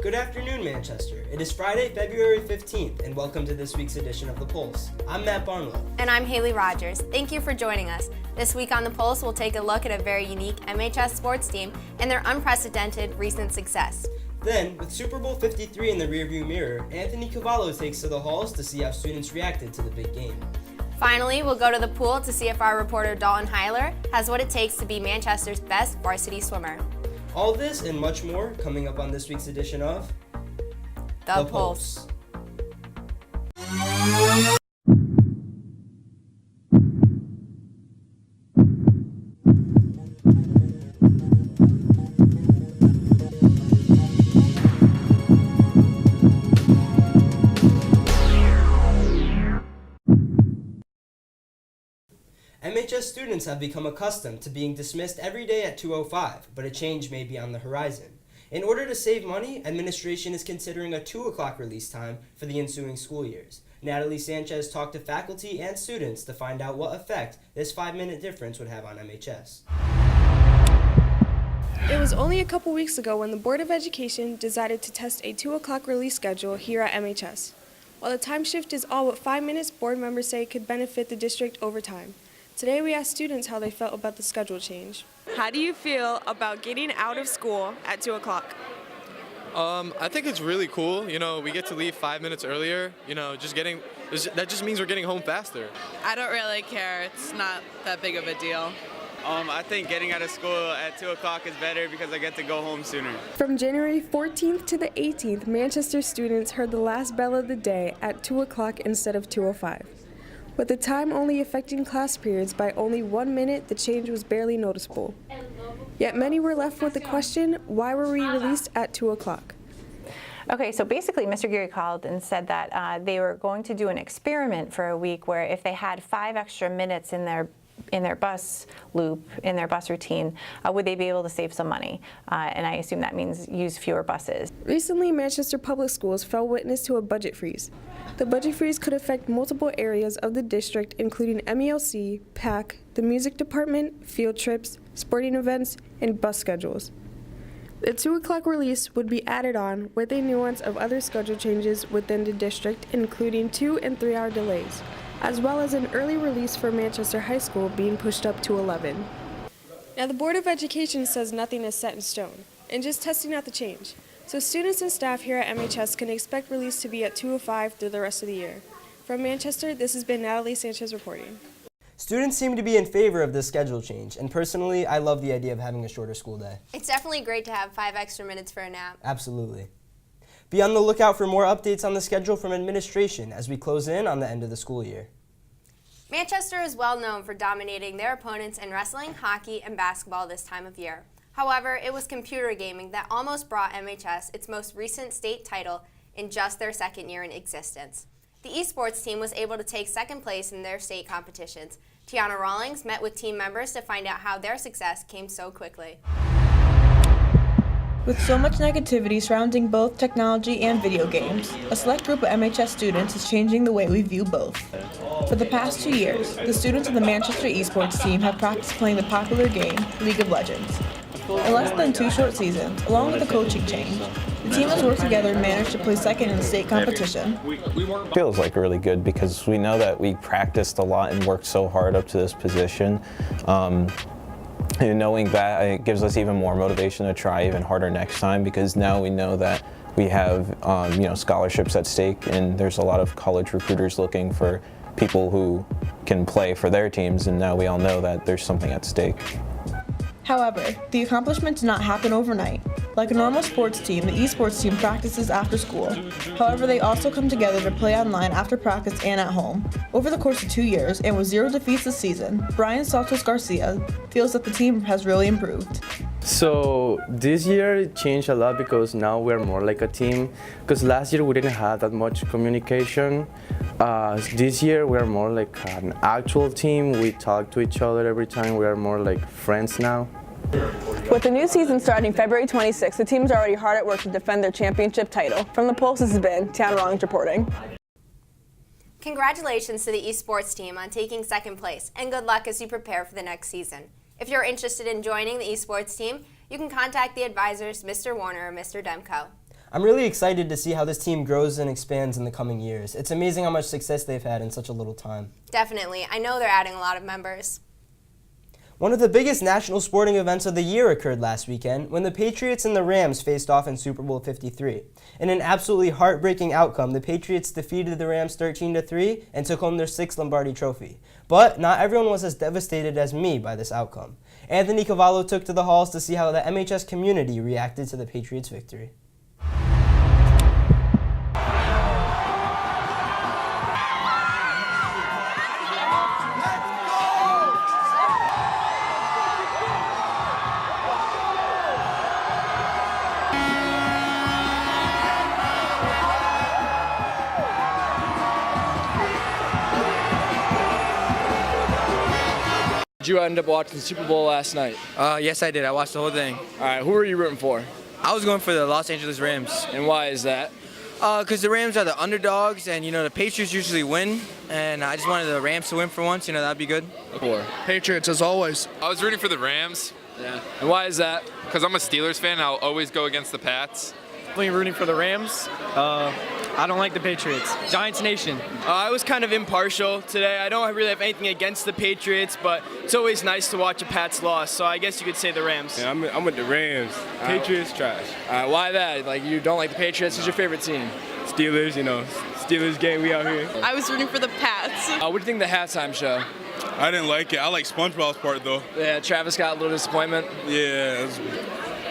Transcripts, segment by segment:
Good afternoon, Manchester. It is Friday, February 15th, and welcome to this week's edition of The Pulse. I'm Matt Barnwell. And I'm Haley Rogers. Thank you for joining us. This week on The Pulse, we'll take a look at a very unique MHS sports team and their unprecedented recent success. Then, with Super Bowl 53 in the rearview mirror, Anthony Cavallo takes to the halls to see how students reacted to the big game. Finally, we'll go to the pool to see if our reporter Dalton Huyler has what it takes to be Manchester's best varsity swimmer. All this and much more coming up on this week's edition of The Pulse. MHS students have become accustomed to being dismissed every day at 2:05, but a change may be on the horizon. In order to save money, administration is considering a 2 o'clock release time for the ensuing school years. Natalie Sanchez talked to faculty and students to find out what effect this 5-minute difference would have on MHS. It was only a couple weeks ago when the Board of Education decided to test a 2 o'clock release schedule here at MHS. While the time shift is all but 5 minutes, board members say could benefit the district over time. Today we asked students how they felt about the schedule change. How do you feel about getting out of school at 2 o'clock? I think it's really cool. You know, we get to leave 5 minutes earlier. You know, that just means we're getting home faster. I don't really care. It's not that big of a deal. I think getting out of school at 2 o'clock is better because I get to go home sooner. From January 14th to the 18th, Manchester students heard the last bell of the day at 2 o'clock instead of 2:05. With the time only affecting class periods by only 1 minute, the change was barely noticeable. Yet many were left with the question, why were we released at 2 o'clock? Okay, so basically Mr. Geary called and said that they were going to do an experiment for a week where if they had 5 extra minutes in their bus loop, in their bus routine, would they be able to save some money? And I assume that means use fewer buses. Recently, Manchester Public Schools fell witness to a budget freeze. The budget freeze could affect multiple areas of the district, including MELC, PAC, the music department, field trips, sporting events, and bus schedules. The 2 o'clock release would be added on with a nuance of other schedule changes within the district, including 2 and 3 hour delays, as well as an early release for Manchester High School being pushed up to 11. Now, the Board of Education says nothing is set in stone, and just testing out the change. So students and staff here at MHS can expect release to be at 2:05 through the rest of the year. From Manchester, this has been Natalie Sanchez reporting. Students seem to be in favor of this schedule change, and personally, I love the idea of having a shorter school day. It's definitely great to have 5 extra minutes for a nap. Absolutely. Be on the lookout for more updates on the schedule from administration as we close in on the end of the school year. Manchester is well known for dominating their opponents in wrestling, hockey, and basketball this time of year. However, it was computer gaming that almost brought MHS its most recent state title in just their second year in existence. The eSports team was able to take second place in their state competitions. Tiana Rawlings met with team members to find out how their success came so quickly. With so much negativity surrounding both technology and video games, a select group of MHS students is changing the way we view both. For the past 2 years, the students of the Manchester eSports team have practiced playing the popular game, League of Legends. In less than 2 short seasons, along with a coaching change, the team has worked together and managed to place second in the state competition. It feels like really good because we know that we practiced a lot and worked so hard up to this position. And knowing that, it gives us even more motivation to try even harder next time because now we know that we have scholarships at stake and there's a lot of college recruiters looking for people who can play for their teams, and now we all know that there's something at stake. However, the accomplishment did not happen overnight. Like a normal sports team, the eSports team practices after school. However, they also come together to play online after practice and at home. Over the course of 2 years, and with 0 defeats this season, Brian Santos Garcia feels that the team has really improved. So this year it changed a lot because now we're more like a team. Because last year we didn't have that much communication. This year we're more like an actual team. We talk to each other every time. We are more like friends now. With the new season starting February 26th, the team is already hard at work to defend their championship title. From the Pulse, this has been Tiana Rawlings reporting. Congratulations to the eSports team on taking second place, and good luck as you prepare for the next season. If you're interested in joining the eSports team, you can contact the advisors, Mr. Warner or Mr. Demko. I'm really excited to see how this team grows and expands in the coming years. It's amazing how much success they've had in such a little time. Definitely. I know they're adding a lot of members. One of the biggest national sporting events of the year occurred last weekend when the Patriots and the Rams faced off in Super Bowl 53. In an absolutely heartbreaking outcome, the Patriots defeated the Rams 13-3 and took home their 6th Lombardi trophy. But not everyone was as devastated as me by this outcome. Anthony Cavallo took to the halls to see how the MHS community reacted to the Patriots' victory. Did you end up watching the Super Bowl last night? Yes, I did. I watched the whole thing. All right, who are you rooting for? I was going for the Los Angeles Rams. And why is that? Because the Rams are the underdogs, and, the Patriots usually win. And I just wanted the Rams to win for once. That'd be good. Patriots, as always. I was rooting for the Rams. Yeah. And why is that? Because I'm a Steelers fan, I'll always go against the Pats. Definitely rooting for the Rams. I don't like the Patriots. Giants Nation. I was kind of impartial today. I don't really have anything against the Patriots, but it's always nice to watch a Pats loss, so I guess you could say the Rams. Yeah, I'm with the Rams. Patriots, trash. Why that? Like, you don't like the Patriots? Who's your favorite team? Steelers, Steelers gang, we out here. I was rooting for the Pats. What do you think of the halftime show? I didn't like it. I like SpongeBob's part, though. Yeah, Travis got a little disappointment. Yeah.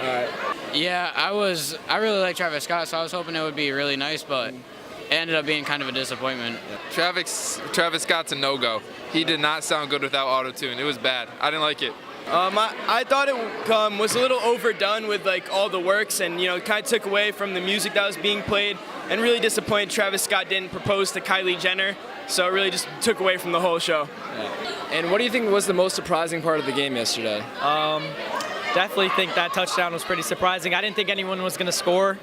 All right. Yeah, I really like Travis Scott, so I was hoping it would be really nice, but it ended up being kind of a disappointment. Travis Scott's a no-go. He did not sound good without auto-tune. It was bad. I didn't like it. I thought it was a little overdone with all the works, and kind of took away from the music that was being played, and really disappointed Travis Scott didn't propose to Kylie Jenner, so it really just took away from the whole show. Yeah. And what do you think was the most surprising part of the game yesterday? Definitely think that touchdown was pretty surprising. I didn't think anyone was going to score.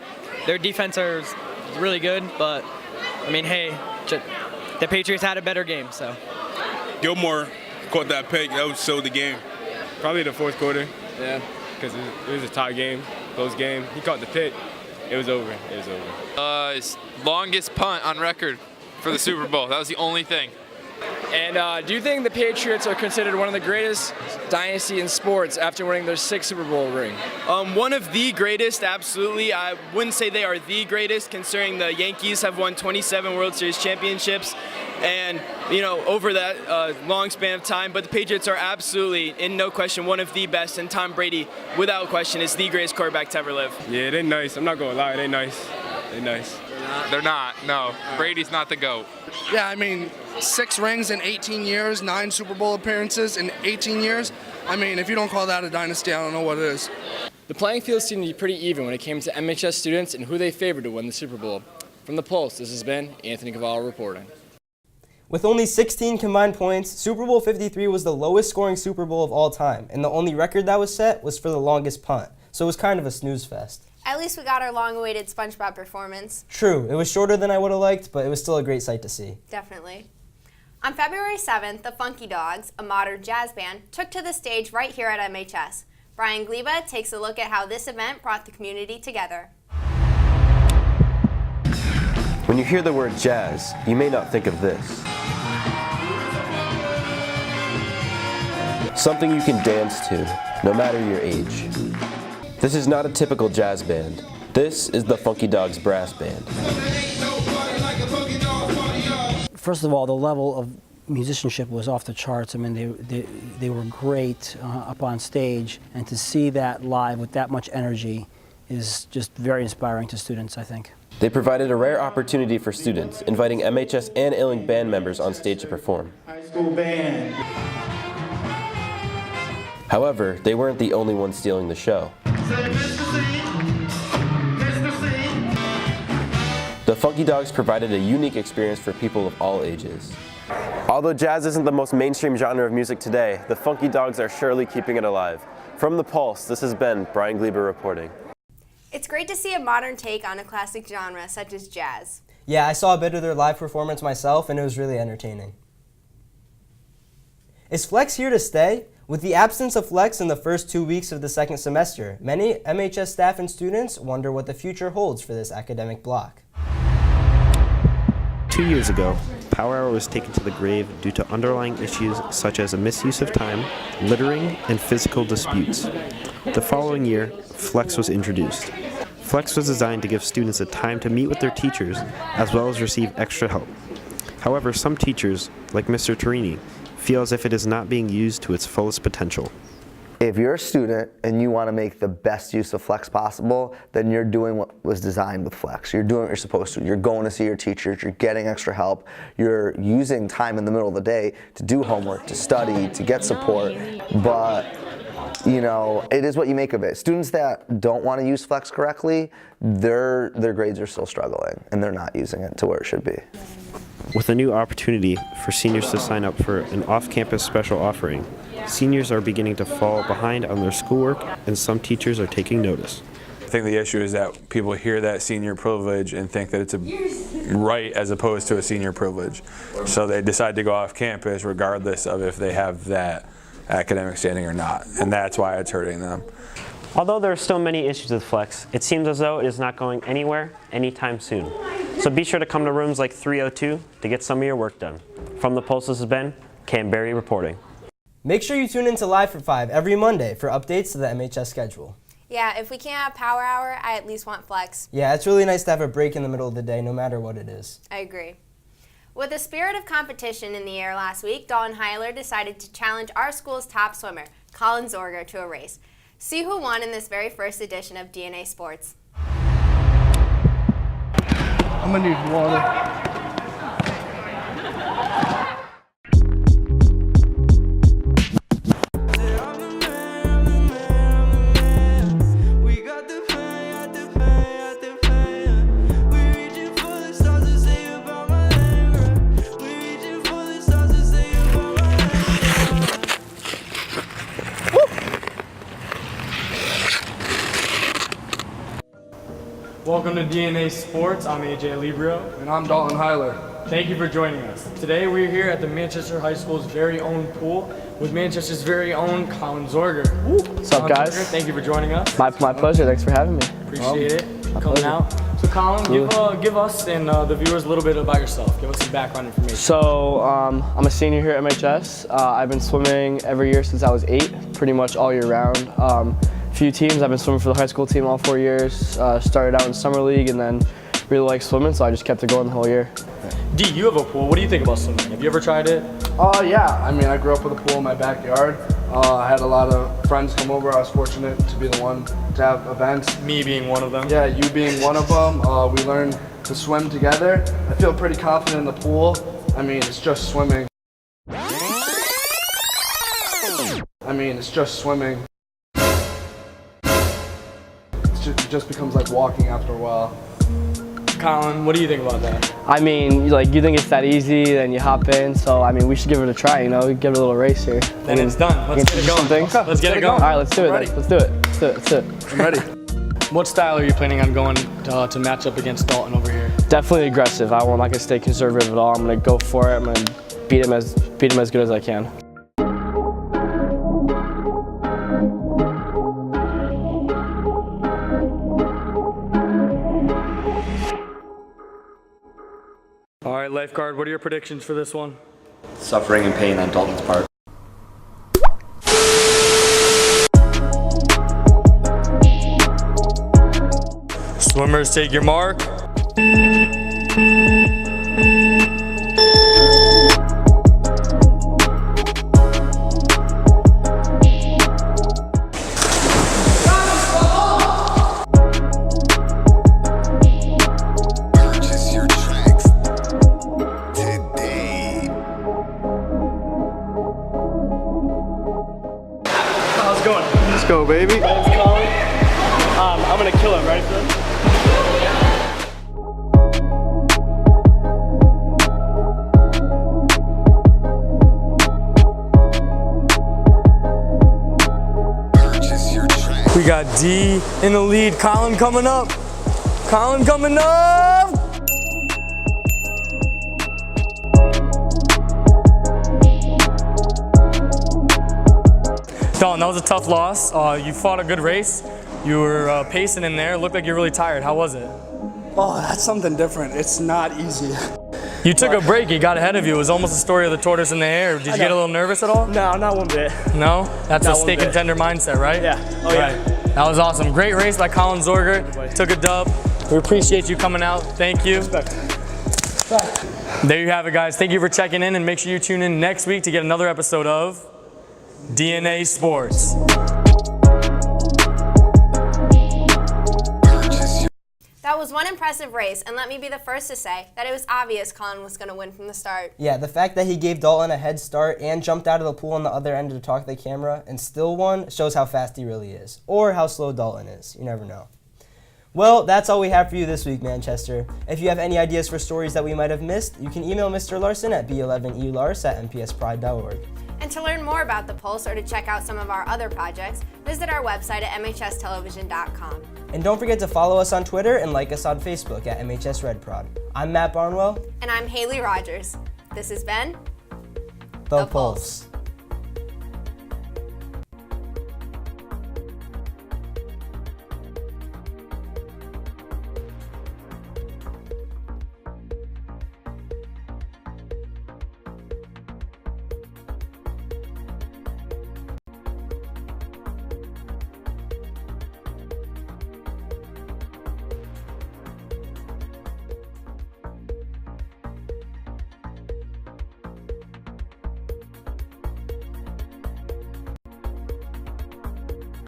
Their defense is really good, but hey, the Patriots had a better game. So Gilmore caught that pick. That would show the game. Probably the fourth quarter. Yeah. Because it was a tie game, close game. He caught the pick. It was over. His longest punt on record for the Super Bowl. That was the only thing. And do you think the Patriots are considered one of the greatest dynasty in sports after winning their 6th Super Bowl ring? One of the greatest, absolutely. I wouldn't say they are the greatest, considering the Yankees have won 27 World Series championships, and over that long span of time. But the Patriots are absolutely, in no question, one of the best, and Tom Brady, without question, is the greatest quarterback to ever live. Yeah, they're nice. I'm not gonna lie, they're nice. They're not. No, Brady's not the GOAT. Yeah, 6 rings in 18 years, 9 Super Bowl appearances in 18 years. If you don't call that a dynasty, I don't know what it is. The playing field seemed to be pretty even when it came to MHS students and who they favored to win the Super Bowl. From the Pulse, this has been Anthony Cavallo reporting. With only 16 combined points, Super Bowl 53 was the lowest scoring Super Bowl of all time, and the only record that was set was for the longest punt, so it was kind of a snooze fest. At least we got our long-awaited SpongeBob performance. True, it was shorter than I would have liked, but it was still a great sight to see. Definitely. On February 7th, the Funky Dogs, a modern jazz band, took to the stage right here at MHS. Brian Gleba takes a look at how this event brought the community together. When you hear the word jazz, you may not think of this. Something you can dance to, no matter your age. This is not a typical jazz band. This is the Funky Dogs Brass Band. First of all, the level of musicianship was off the charts. They were great up on stage, and to see that live with that much energy is just very inspiring to students, I think. They provided a rare opportunity for students, inviting MHS and Illing band members on stage to perform. High school band. However, they weren't the only ones stealing the show. The Funky Dogs provided a unique experience for people of all ages. Although jazz isn't the most mainstream genre of music today, the Funky Dogs are surely keeping it alive. From The Pulse, this has been Brian Gleba reporting. It's great to see a modern take on a classic genre such as jazz. Yeah, I saw a bit of their live performance myself, and it was really entertaining. Is Flex here to stay? With the absence of Flex in the first 2 weeks of the second semester, many MHS staff and students wonder what the future holds for this academic block. 2 years ago, Power Hour was taken to the grave due to underlying issues such as a misuse of time, littering, and physical disputes. The following year, Flex was introduced. Flex was designed to give students a time to meet with their teachers as well as receive extra help. However, some teachers, like Mr. Torini, feel as if it is not being used to its fullest potential. If you're a student and you want to make the best use of Flex possible, then you're doing what was designed with Flex. You're doing what you're supposed to. You're going to see your teachers, you're getting extra help, you're using time in the middle of the day to do homework, to study, to get support, but you know, it is what you make of it. Students that don't want to use Flex correctly, their grades are still struggling and they're not using it to where it should be. With a new opportunity for seniors to sign up for an off-campus special offering, seniors are beginning to fall behind on their schoolwork, and some teachers are taking notice. I think the issue is that people hear that senior privilege and think that it's a right as opposed to a senior privilege. So they decide to go off campus regardless of if they have that academic standing or not, and that's why it's hurting them. Although there are still many issues with Flex, it seems as though it is not going anywhere anytime soon. So be sure to come to rooms like 302 to get some of your work done. From the Pulse, this has been Cam Berry reporting. Make sure you tune in to Live for 5 every Monday for updates to the MHS schedule. Yeah, if we can't have Power Hour, I at least want Flex. Yeah, it's really nice to have a break in the middle of the day, no matter what it is. I agree. With a spirit of competition in the air last week, Dalton Huyler decided to challenge our school's top swimmer, Colin Zorger, to a race. See who won in this very first edition of DNA Sports. I'm gonna need water. Welcome to DNA Sports. I'm AJ Librio. And I'm Dalton Huyler. Thank you for joining us. Today we're here at the Manchester High School's very own pool with Manchester's very own Colin Zorger. What's up, guys? Zorger, thank you for joining us. My pleasure. Thanks for having me. Appreciate it. Coming out. So Colin, give us and the viewers a little bit about yourself. Give us some background information. So I'm a senior here at MHS. I've been swimming every year since I was 8, pretty much all year round. Few teams. I've been swimming for the high school team all 4 years. Started out in summer league and then really liked swimming, so I just kept it going the whole year. D, you have a pool. What do you think about swimming? Have you ever tried it? Yeah. I mean, I grew up with a pool in my backyard. I had a lot of friends come over. I was fortunate to be the one to have events. Me being one of them. Yeah, you being one of them. We learned to swim together. I feel pretty confident in the pool. I mean, it's just swimming. It just becomes like walking after a while. Colin, what do you think about that? I mean, like, you think it's that easy, then you hop in. So I mean, we should give it a try. You know, give it a little race here. Then it's done. Let's get it going. Okay, let's get it going. All right, let's do it. Let's do it. Let's do it. I'm ready. What style are you planning on going to match up against Dalton over here? Definitely aggressive. I'm not gonna stay conservative at all. I'm gonna go for it. I'm gonna beat him as good as I can. All right, lifeguard, what are your predictions for this one? Suffering and pain on Dalton's part. Swimmers, take your mark. Let's go, baby. My name's Colin. I'm gonna kill him. Ready for this? We got D in the lead. Colin coming up. Colin coming up. Dalton, that was a tough loss. You fought a good race. You were pacing in there. It looked like you were really tired. How was it? Oh, that's something different. It's not easy. You took a break. He got ahead of you. It was almost the story of the tortoise and the hare. Did you get a little nervous at all? No, not one bit. No? That's Not a one steak bit. and tender mindset, right? Yeah. Oh, yeah. Right. That was awesome. Great race by Colin Zorger. Took a dub. We appreciate you coming out. Thank you. There you have it, guys. Thank you for checking in, and make sure you tune in next week to get another episode of DNA Sports. That was one impressive race, and let me be the first to say that it was obvious Colin was going to win from the start. Yeah, the fact that he gave Dalton a head start and jumped out of the pool on the other end to talk to the camera and still won shows how fast he really is, or how slow Dalton is. You never know. Well, that's all we have for you this week, Manchester. If you have any ideas for stories that we might have missed, you can email Mr. Larson at b11elars@mpspride.org. And to learn more about the Pulse or to check out some of our other projects, visit our website at mhstelevision.com. And don't forget to follow us on Twitter and like us on Facebook at MHS Red Prod. I'm Matt Barnwell. And I'm Haley Rogers. This has been The Pulse.